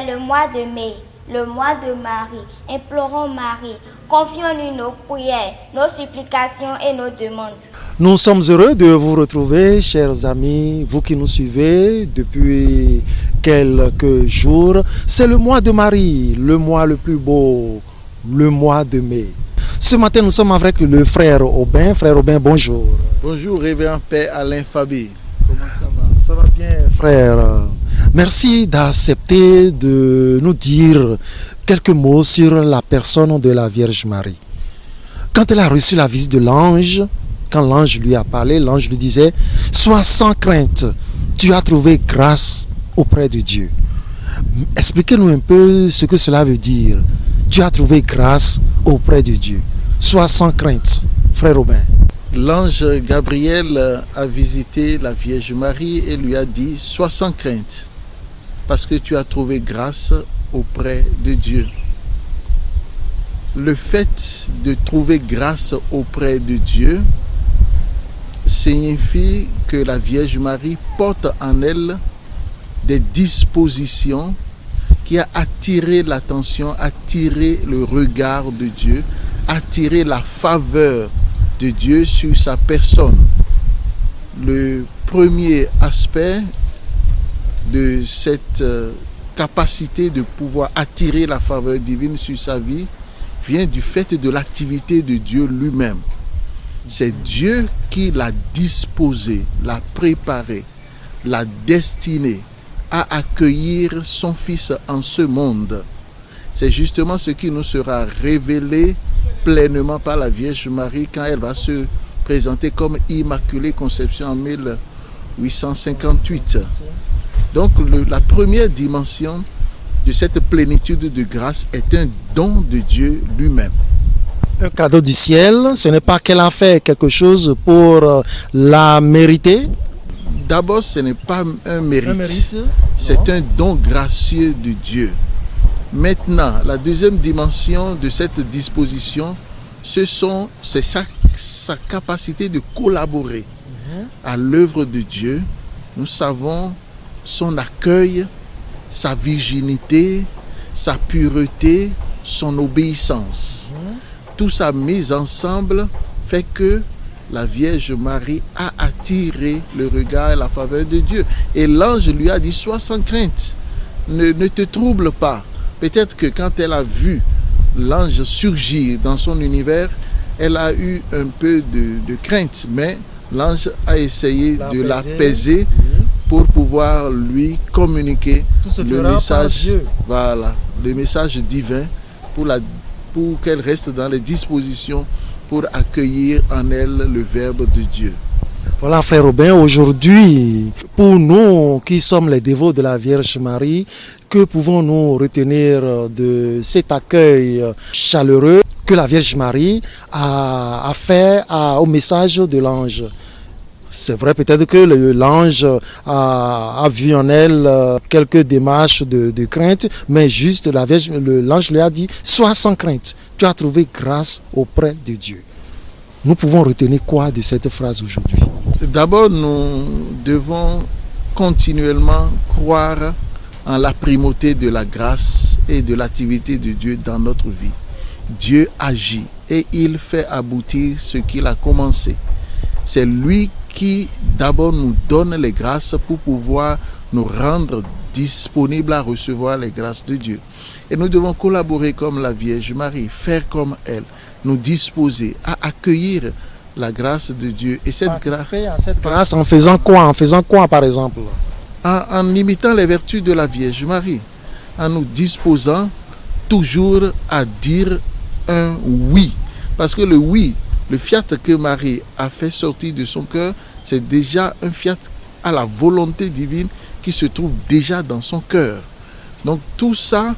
le mois de mai, le mois de Marie. Implorons Marie, confions-lui nos prières, nos supplications et nos demandes. Nous sommes heureux de vous retrouver, chers amis, vous qui nous suivez depuis quelques jours. C'est le mois de Marie, le mois le plus beau, le mois de mai. Ce matin, nous sommes avec le frère Aubin. Frère Aubin, bonjour. Bonjour, révérend Père Alain Fabi. Comment ça va? Ça va bien, frère. Merci d'accepter de nous dire quelques mots sur la personne de la Vierge Marie. Quand elle a reçu la visite de l'ange, quand l'ange lui a parlé, l'ange lui disait « Sois sans crainte, tu as trouvé grâce auprès de Dieu. » Expliquez-nous un peu ce que cela veut dire. Tu as trouvé grâce auprès de Dieu. Sois sans crainte, frère Aubin. L'ange Gabriel a visité la Vierge Marie et lui a dit « Sois sans crainte, parce que tu as trouvé grâce auprès de Dieu. » Le fait de trouver grâce auprès de Dieu signifie que la Vierge Marie porte en elle des dispositions qui a attiré l'attention, attiré le regard de Dieu, attiré la faveur de Dieu sur sa personne. Le premier aspect de cette capacité de pouvoir attirer la faveur divine sur sa vie vient du fait de l'activité de Dieu lui-même. C'est Dieu qui l'a disposé, l'a préparé, l'a destiné à accueillir son Fils en ce monde. C'est justement ce qui nous sera révélé pleinement par la Vierge Marie quand elle va se présenter comme Immaculée Conception en 1858. Donc la première dimension de cette plénitude de grâce est un don de Dieu lui-même. Un cadeau du ciel, ce n'est pas qu'elle a fait quelque chose pour la mériter. D'abord, ce n'est pas un mérite, c'est un don gracieux de Dieu. Maintenant, la deuxième dimension de cette disposition, c'est sa capacité de collaborer à l'œuvre de Dieu. Nous savons son accueil, sa virginité, sa pureté, son obéissance. Tout ça mis ensemble fait que la Vierge Marie a attiré le regard et la faveur de Dieu. Et l'ange lui a dit, sois sans crainte, ne te trouble pas. Peut-être que quand elle a vu l'ange surgir dans son univers, elle a eu un peu de crainte, mais l'ange a essayé de l'apaiser pour pouvoir lui communiquer le message, le message divin pour qu'elle reste dans les dispositions pour accueillir en elle le Verbe de Dieu. Voilà, frère Aubin, aujourd'hui, pour nous qui sommes les dévots de la Vierge Marie, que pouvons-nous retenir de cet accueil chaleureux que la Vierge Marie a fait au message de l'ange? C'est vrai peut-être que l'ange a vu en elle quelques démarches de crainte, mais juste l'ange lui a dit « Sois sans crainte, tu as trouvé grâce auprès de Dieu ». Nous pouvons retenir quoi de cette phrase aujourd'hui? D'abord, nous devons continuellement croire en la primauté de la grâce et de l'activité de Dieu dans notre vie. Dieu agit et il fait aboutir ce qu'il a commencé. C'est lui qui d'abord nous donne les grâces pour pouvoir nous rendre disponibles à recevoir les grâces de Dieu. Et nous devons collaborer comme la Vierge Marie, faire comme elle, nous disposer à accueillir la grâce de Dieu. Et cette grâce en faisant quoi? En faisant quoi par exemple? En imitant les vertus de la Vierge Marie, en nous disposant toujours à dire un oui. Parce que le oui, le fiat que Marie a fait sortir de son cœur, c'est déjà un fiat à la volonté divine qui se trouve déjà dans son cœur. Donc tout ça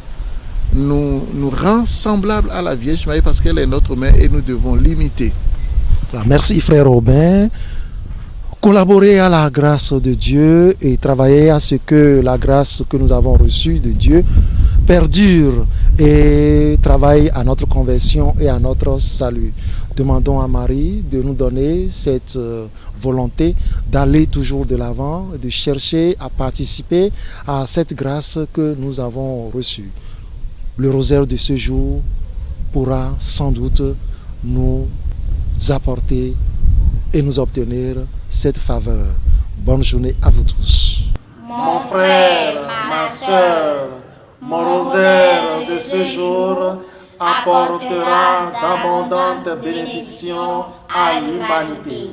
nous rend semblables à la Vierge Marie parce qu'elle est notre mère et nous devons l'imiter. Merci frère Aubin. Collaborer à la grâce de Dieu et travailler à ce que la grâce que nous avons reçue de Dieu perdure et travaille à notre conversion et à notre salut. Demandons à Marie de nous donner cette volonté d'aller toujours de l'avant, de chercher à participer à cette grâce que nous avons reçue. Le rosaire de ce jour pourra sans doute nous apporter et nous obtenir cette faveur. Bonne journée à vous tous. Mon frère, ma soeur, mon rosaire de ce jour apportera d'abondantes bénédictions à l'humanité.